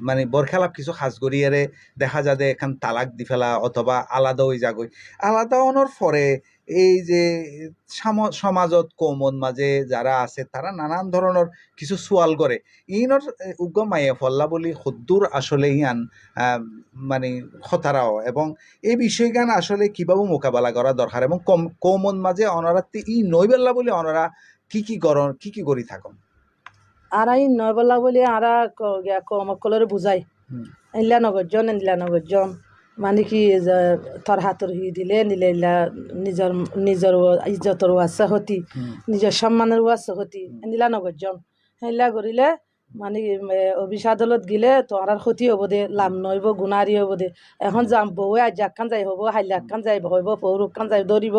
মানে বরখেলাপ কিছু সাজ গড়িয়ারে দেখা যায় যে এখান তালাক দি ফেলা অথবা আলাদা হয়ে যাগৈ আলাদা হওয়ার পরে এই যে সমাজত কৌমন মাঝে যারা আছে তারা নানান ধরনের কিছু সোয়াল করে ইনর উগ্র মায়ে ফল্লা বলি সদ্দূর আসলে ইয়ান মানে খতারাও এবং এই বিষয়গান আসলে কিভাবে মোকাবেলা করা দরকার এবং কৌমন মাঝে অনারা ই নইবেল্লা বলে অনারা কি কি করি থাকুন আর এই নয় বলা বলি আর কলরে বুঝাই ইলা নগরজন মানে কি তোর হাতর হি দিলে নিলে নিজের ইজ্জতরও আছে হতি নিজের সম্মানেরও আছে হতি নিলা নগরজন সেইলা করিলে মানে অফিস আদালত গিলে তোর আর ক্ষতি হব দে লাভ নইব গুণারি হব দে এখন যাম বউয়ে আজ একখান যাই হব হাইলে একখান যাই হইব পৌরখান যাই ধরিব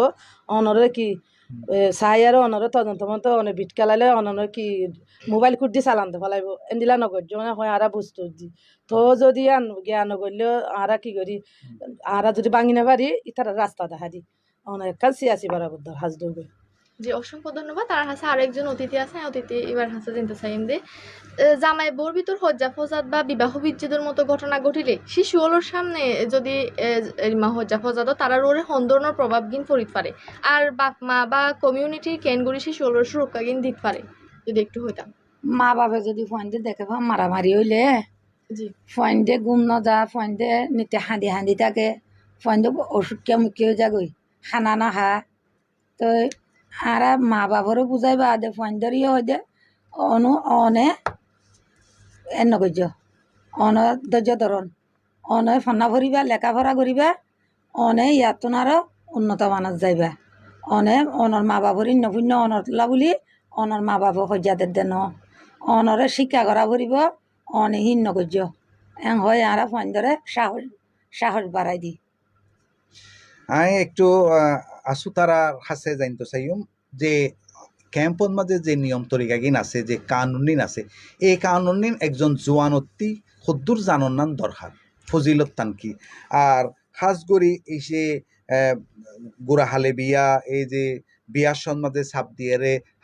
অনরে কি চাই আর অনরে তদন্ত মতো অনে বিট খেলালে অনরে কি মোবাইল কুটি চালানতে ফেলাইব এন্দিলা নগর্য মানে হয় আর বুঝতো দি তো যদি জ্ঞান নগরলেও আর কি করি আর যদি ভাঙি না পারি ইতার রাস্তা দেখা দি অনেক কাল সিয়াসি বরাবর হাজ দৌড় জি অসংখ্য ধন্যবাদ। তার হাসে আরেকজন অতিথি আছে, অতিথি এবার হাসে জানতে চাইম যে জামাই বোর ভিতর হজ্জা ফজাদ বা বিবাহ বিচ্ছেদের মতো ঘটনা ঘটিলে শিশুগুলোর সামনে যদি হজ্জা ফজাদ তারা ওরে হন্দরণর প্রভাব গিন ফরিত পারে আর বাপ মা বা কমিউনিটির কেনগুড়ি শিশুগুলোর সুরক্ষা গিন দিতে পারে যদি একটু হইতাম। মা বাবা যদি ফোনতে দেখে মারামারি হইলে জি ফোনতে গুম ন যা ফোনতে নিতে হাঁদি থাকে ফোনতে অসুখিয়া মুখিয়া যাগই খানা নহা তো আর মা বাবারও বুঝাইবা দে ফোন ধরিয়ে হয় দে অনে এন নগর্য অন ধৈর্য ধরন অনে ফনা ভরিবা লেখাপড়া করিবা অনে ইয়াতন আরো উন্নত মানত যাইবা অনে অনর মা বাবর নপুণ্য অনরতলা বুলি অনর মা বাবা সজ্জাদের দেন অনরে শিক্ষা করা ভরিব অনে হীন নগর্য এং হয় আর ফোন ধরে সাহস বাড়াই দি আমি একটু আসু তারা হাসে জানতে চাইম যে ক্যাম্পর মাঝে যে নিয়ম তরিকাগিন আছে যে কানুনিন আছে এই কানুনিন একজন জোয়ানত্তি সদ্দুর জানন্নান দরকার ফজিলত তান কি আর খাস করি এই সে গোড়া হালে বিয়া এই যে বিয়ার সন্মাদে ছাপ দিয়ে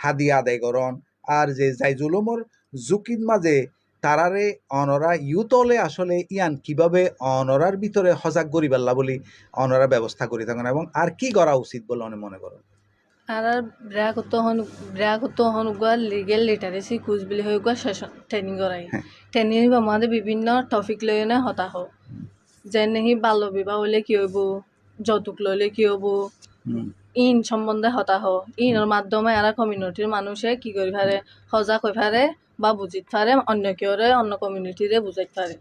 হাদিয়া আদায় করন আর যে জাইজুলমর জুকির মাঝে তারারে অনরা ইউতলে আসলে ইয়ান কিভাবে অনরার ভিতরে সজাগ করি পারলা বলি অনরা ব্যবস্থা করে থাকেন এবং আর কি করা উচিত বলে অনেক মনে করেন আর ব্রাকত হন লিগেল লিটারেসি কুচ বুলি হৈ গা সেশন ট্রেনিং করাই ট্রেনিং আমাদের বিভিন্ন টপিক লৈ না হতাশ যেনে সি বাল্য বিবাহ হলে কি হইব যৌতুক লইলে কি হব ইন সম্বন্ধে হতাশ ইনৰ মাধ্যমে আর কমিউনিটির মানুষে কি করি পারে সজাগ হয়ে পারে বা বুঝিত পারে অন্য কেউরে অন্য কমিউনিটিরে বুঝাইত পারে।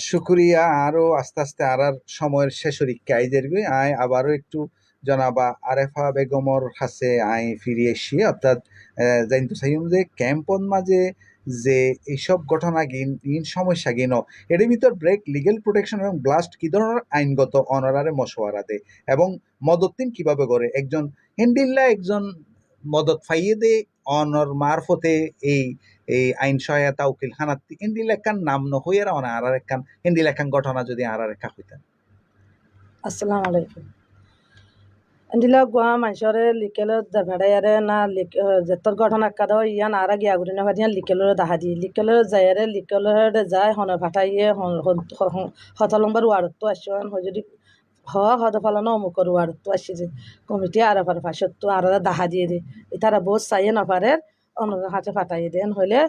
শুক্রিয়া। আরও আস্তে আস্তে আর সময়ের শেষের আইদের আয় আবারও একটু জনাবা আরেফা বেগমর কাছে আই ফিরে এসি অর্থাৎ জানতে চাইম যে ক্যাম্পন মাঝে যে এইসব ঘটনা ইন সমস্যা গিন এর ভিতর ব্রেক লিগেল প্রোটেকশন এবং ব্লাস্ট কি ধরনের আইনগত অনরারে মশওয়ারা দেয় এবং মদতিন কিভাবে করে একজন হেন্ডিল্লা একজন মদত ফাইয়ে দে অনর মারফতে এই আইন সহায়তা উকিল খানাত্তি হিন্দি লেখান নাম নহইয়ার আর একখান হিন্দি লেখান ঘটনা যদি আর একা হইতেন। আসসালামু আলাইকুম। দিলে গোয়া মানুষরে লিকেলে ভেড়াইয়ারে না যেতর ঘটনা কাদা ইয়ান আর গিয়া ঘুরি না ভাদিয়া লিকেলরে দাহা দি লিকেলরে যাইয়ারে লিকেলরে যায় হনে ফাটাইয়ে হতলম্বার ওয়ার্ডতো আসছেন হয় যদি হদ ফালানো অমুকর ওয়ার্ডতো আসছে যে কমিটি আর ফাঁসত্তো আর দাহা দিয়ে দে তারা বোঝ চাইয়ে না পারে অন্য হাতে ফাটাইয়ে দেন হইলে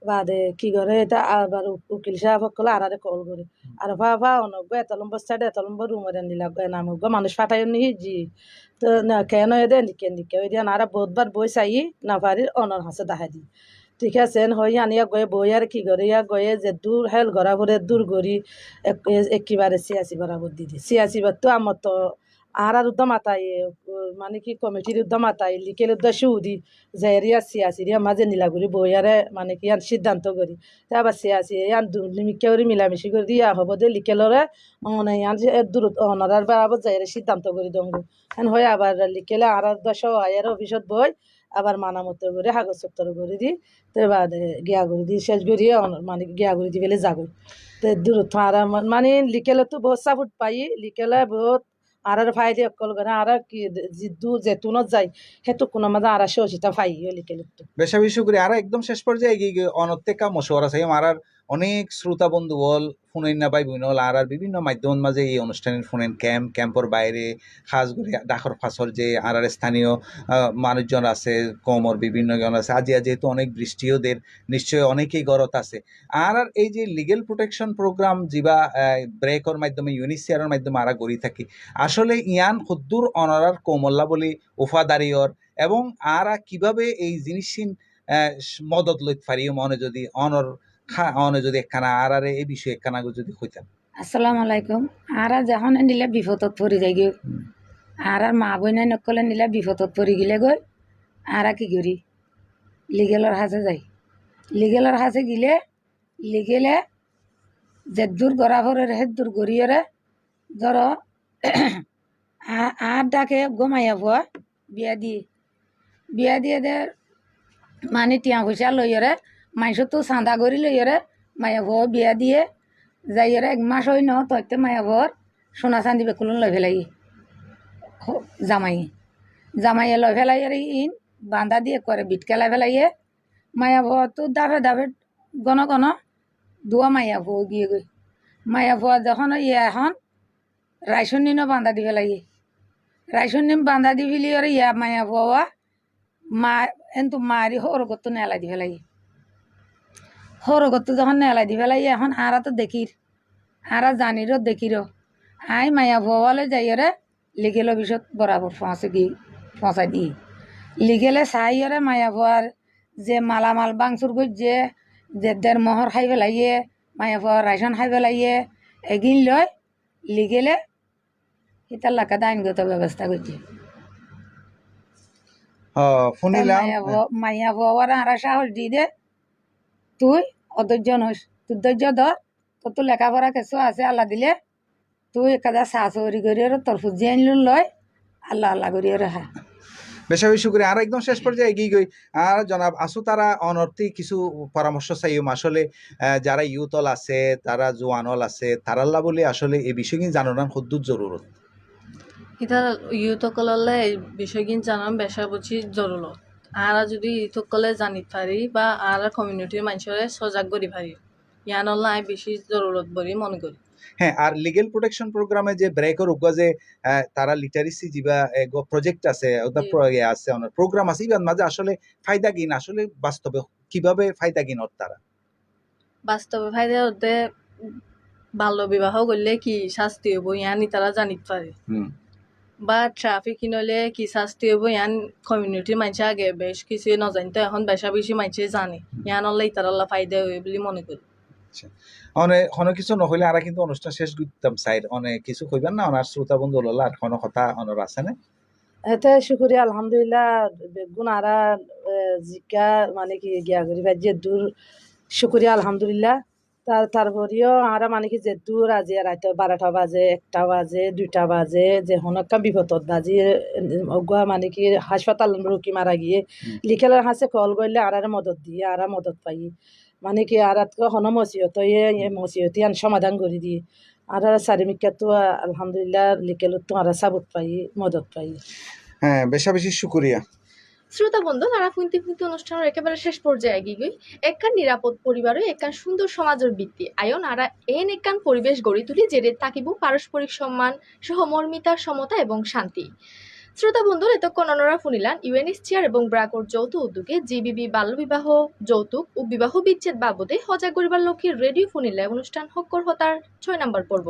বাদে কি করে এটা আবার উকিল সাহেব সকলে আর কল করে আর ভাবা অনগ্য এত নম্বর সাইডে এত নম্বর রুমের নিলা নামগ্য মানুষ ফাটাই নি জি তো না কেন এদের নিকে নিকে ওই দিয়ে আর বহুতবার বই চাই না পারি অনর হাসে দেখা দি ঠিক আছে হই আনিয়া গয়ে বই আর কি করে ইয়া গয়ে যে দূর হেল গড়া ভরে দূর গড়ি একেবারে সিয়াসি বরাবর দিদি সিয়াসি বার তো আমার তো আর উদ্যম আতাই মানে কি কমিটির উদ্যম আতাই লিকেল উদ্দেশ্য উদি যে এরিয়া সিয়াসি রিয়া মাঝে নীলাগুড়ি বইয়ারে মানে কি আর সিদ্ধান্ত করি তা আবার সিয়াসি ইয়ান দুর্নীমিকে মিলামিশি করে দিয়া হব দে লিকেলরে মানে ইয়ান যে দূর অনারার বরাবর যাই সিদ্ধান্ত করি দঙ্গু এখন হয় আবার লিকেলে আর দশ আয়ের অফিসত বই আবার মানা মতো করে কাগজ পত্র করে দি তো বাদে গিয়া করে দি শেষ করি মানে গিয়া করে দি পেলে যাগো তো দূরত্ব আর মানে লিকেলে তো বহুত সাপোর্ট পাই লিকেলে বহুত আর ফাইদে অকল করে আর কি দূর যেতুনত যাই সেতু কোনো মাঝে আর সহজিতা ফাই লিকেলে তো বেশা বেশি করে আর একদম শেষ পর্যায়ে এগিয়ে গিয়ে অনত্যেকা মশওয়ারা চাই আর অনেক শ্রোতা বন্ধু বল ফোনেন না পাই বইন হল আর বিভিন্ন মাধ্যমের মাঝে এই অনুষ্ঠানের ফোনেন ক্যাম্পর বাইরে খাস করে ডাকর ফাঁসর যে আর স্থানীয় মানুষজন আছে কমর বিভিন্ন জন আছে আজিয়া যেহেতু অনেক বৃষ্টিও দের নিশ্চয়ই অনেকেই গরত আছে আর এই যে লিগেল প্রোটেকশন প্রোগ্রাম যা ব্রেকর মাধ্যমে ইউনিসিয়ারের মাধ্যমে আর গড়ি থাকি আসলে ইয়ান খুদ্দুর অনারার কৌমল্লা বলি উফাদারিয়র এবং আর কিভাবে এই জিনিস মদত লইতে পারি মনে যদি অনে যদি একখানা আর এই বিষয়ে একখানা যদি হইতাম। আসসালামু আলাইকুম আর যখন নিলে বিপদত পড়ি যাই গিয়ে আর মা বইনা নকলে নিলে বিপদত পড়ি গেলে গই আর কি করি লিগেলর হাসে যাই লিগেলর হাসে গিলে লিগেলে যে দূর গড়া ভরের হে দূর গড়িয়রে ধর আর ডাকে গমাইয়া ভুয়া বিয়া দিয়ে দে মানে টিয়া পয়সা লইয়রে মাইসো তো চাঁদা করি লইয়রে মায়া ভুয়া বিয়া দিয়ে যাইয়রে এক মাস হই ন তইতে মায়া ভুয়ার সোনা চান্দি বেকুলন লই ফেলাই জামাইয়ে লই ফেলাই ইন বান্ধা দিয়ে করে বিটকেলাই ফেলাইয়ে মায়া ভুয়া তো দাফে দাফে গণ দুয়া মায়া ভুয়া গিয়ে গই মায়া ভুয়া যখন ইয়ে এখন রাইসন নিনও বান্ধা দি ফেলাইয়ে রাইসন নিম বান্ধা দি ফেলি ওরে ইয়া মায়া ভুয়া মা এন্তু মারি হরগত নেলাই দি ফেলাইয়ে হরগত যখন নেলাই দি ফেলাইয়ে এখন আরা তো দেখির আরা জানিরও দেখির আই মায়া ভুয়ালে যাইরে লিগেল অফিসত বরাবর পৌঁছাই দি লিগেলে চাইরে মায়া ভুয়ার যে মালামাল বাংচুর গই যে দেড় মহর খাই পেলাইয়ে মায়া ভুয়ার রাইসন খাই পেলাইয়ে এগিন লয় লিগেলে ইতার লাকাতে আইনগত ব্যবস্থা করছে শুনিলাম মাইয়া ভুয়ার আরা সাহস দি দে তুই অধৈর্য নস তুই ধৈর্য ধর তোর তো লেখাপড়া কিছু আছে আল্লাহ দিলে তুই একাদা সাহসরি করি তোর ফুজি আনলু লয় আল্লাহ আল্লাহ করি হা বেশা বেশি করে আর একদম শেষ পর্যায়ে এগিয়ে গই আর জনাব আসু তারা অনর্থে কিছু পরামর্শ চাইম আসলে যারা ইউথল আছে তারা জোয়ানল আছে তারাল্লা বলে আসলে এই বিষয়গুলি জানানোর খুদ্দুর জরুরত এটা ইউথসকললে এই বিষয়গিন জানাম বেশা বুঝি জরুরত আর যদি ইউথসকলে জানি পারি বা আর কমিউনিটির মানুষরে সজাগ করি পারি ইয়ানল্লা আই বেশি জরুরত বলি মনে করি হ্যাঁ আর লিগেল প্রোটেকশন প্রোগ্রামে যে ব্রেকর উগ্র যে তারা লিটারেসি যা প্রজেক্ট আছে ওদের আছে প্রোগ্রাম আছে ইবার মাঝে আসলে ফায়দা গিন আসলে বাস্তবে কিভাবে ফায়দা গিন তারা বাস্তবে ফায়দা হতে বাল্য বিবাহ করলে কি শাস্তি হবো ইয়ানি তারা জানিতে পারে বা ট্রাফিক কিনলে কি শাস্তি হবো ইয়ান কমিউনিটির মানুষ আগে বেশ কিছু নজানতো এখন বেশা বেশি মানুষে জানে ইয়ান আল্লাহ তারাল্লা ফায়দা হয়ে বলে মনে করি অনেক কিছু নহলে আর কিন্তু অনুষ্ঠান শেষ করতাম সাইড অনেক কিছু কইবেন না ওনার শ্রোতা বন্ধু হল আর কোনো কথা অনর আছে না এতে শুক্রিয়া আলহামদুলিল্লাহ বেগুন আরা জিকা মানে কি গিয়া করি যে দূর শুক্রিয়া আলহামদুলিল্লাহ তারপরেও আরা মানে কি যে দূর আজি রাতে 12টা বাজে 1টা বাজে 2টা বাজে যে হনকা বিপদত বাজি অগুয়া মানে কি হাসপাতাল রুকি মারা গিয়ে লিখেলার হাসে কল করলে আর মদত দিয়ে আর মদত পাই মানে কি আর হন মসিহত মসিহতি আন সমাধান করে দিয়ে আর সারিমিকা তো আলহামদুলিল্লাহ লিকেলত তো আর সাবত পাই মদত পাই। হ্যাঁ, বেশা বেশি শুকরিয়া। শ্রোতা বন্ধু তারা ফুনতি ফুনতি অনুষ্ঠানের একেবারে শেষ পর্যায়ে এগিয়ে গই একখান নিরাপদ পরিবারে একখান সুন্দর সমাজের ভিত্তি আয়ন আরা এন একখান পরিবেশ গড়ি তুলি যেটা থাকিব পারস্পরিক সম্মান সহমর্মিতা সমতা এবং শান্তি। শ্রোতা বন্ধু এতক্ষণ অনরা শুনিলাম ইউএনএইচসিআর এবং ব্রাকর যৌথ উদ্যোগে জিবিবি বাল্যবিবাহ যৌতুক ও বিবাহ বিচ্ছেদ বাবদে সজাগ করিবার লক্ষ্যে রেডিও শুনিলে অনুষ্ঠান হক্কর হতার 6 নম্বর পর্ব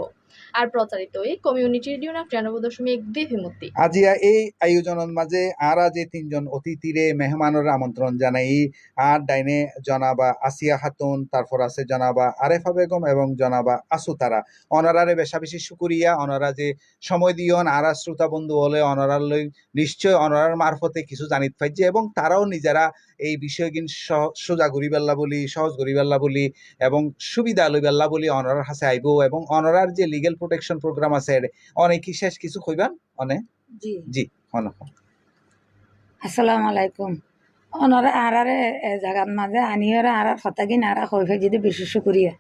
আর প্রচারিত এই কমিউনিটি রেডিও 93.2 ফিমুক্তি। আজিয়া এই আয়োজনের মাঝে আরা যে তিনজন অতিথিরে মেহমানের আমন্ত্রণ জানাই আর ডাইনে জনাবা আসিয়া খাতুন, তারপর আছে জনাবা আরেফা বেগম এবং জনাবা আসুতারা। অনারারে বেশা বেশি শুকুরিয়া। অনারা যে সময় দিয়ন আরা শ্রোতা বন্ধু হলে অনারার লই নিশ্চয় অনারার মারফতে কিছু জানিত পাইছে এবং তারাও নিজেরা এই বিষয়গিন সোজা করিবেল্লা বলি সহজ করিবেল্লা বলি এবং সুবিধা লইবেল্লা বলি অনারার কাছে আইব এবং অনারার যে লিগেল প্রোটেকশন প্রোগ্রাম আছে অনেক শেষ কিছু কইবান অনেক জি জি অনেক আসসালামু আলাইকুম। ওনারা আরারে জাগাত মাঝে আনিয়রা আরার হতাগিন আরা হইফে যদি বেশি শুকুরিয়া।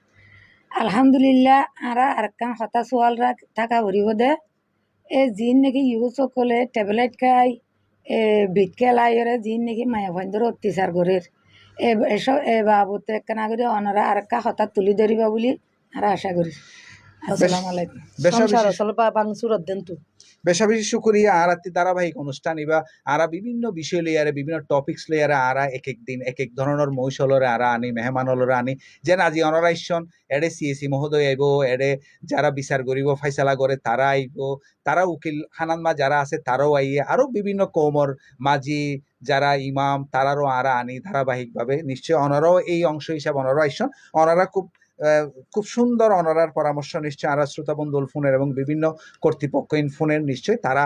আলহামদুলিল্লাহ আরা আরকান হতা সোয়ালরা থাকা ভরিব দে এ জিন নাকি ইউজ সকলে ট্যাবলেট খাই বিটকে লাইরে জিন নাকি মায়া ভন্দর অত্যাচার করের এসব এ বাবুতে একখানা করে অনারা আরকা হতা তুলি ধরিবা বলি আরা আশা করি। আসসালামু আলাইকুম। বেশা সংসার বেশি আসলে বাংসুরত দেন তো বেশা বেশি শুকরিয়া। আর একটি ধারাবাহিক অনুষ্ঠান ইবা আরা বিভিন্ন বিষয় লইয়ারে বিভিন্ন টপিক্স লইয়ারে আরা এক এক দিন এক এক ধরনের মৌসলরে আরা আনি মেহমানলরে আনি যেন আজি অনারাইশন এডে সিএসি মহোদয় আইব এডে যারা বিচার করিব ফাইসালা করে তারা আইব তারা উকিল হানানমা যারা আছে তারাও আইয়ে আরো বিভিন্ন কৌমর মাঝি যারা ইমাম তারারও আরা আনি ধারাবাহিকভাবে। নিশ্চয় অনারাও এই অংশ হিসাবে অনারা আইসন। অনারা খুব সুন্দর অনারার পরামর্শ নিশ্চয় আরা শ্রোতা বন্ধুল ফোনের এবং বিভিন্ন কর্তৃপক্ষ ফোনের নিশ্চয় তারা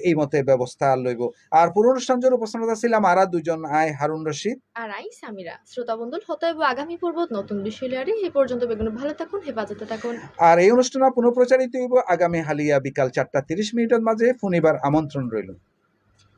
এই মতে ব্যবস্থা লইব। আর পুরো অনুষ্ঠান জন্য উপস্থিত ছিলাম আরা দুজন আয় হারুন রশিদ আর আই সামিরা। শ্রোতা বন্ধুল হতাইব আগামী পর্ব নতুন বিষয় লিয়ারে এই পর্যন্ত বেগুন ভালো থাকুন হেফাজতে থাকুন। আর এই অনুষ্ঠান পুনঃপ্রচারিত হইব আগামী হালিয়া বিকাল 4:30 মাঝে ফোনিবার আমন্ত্রণ রইল।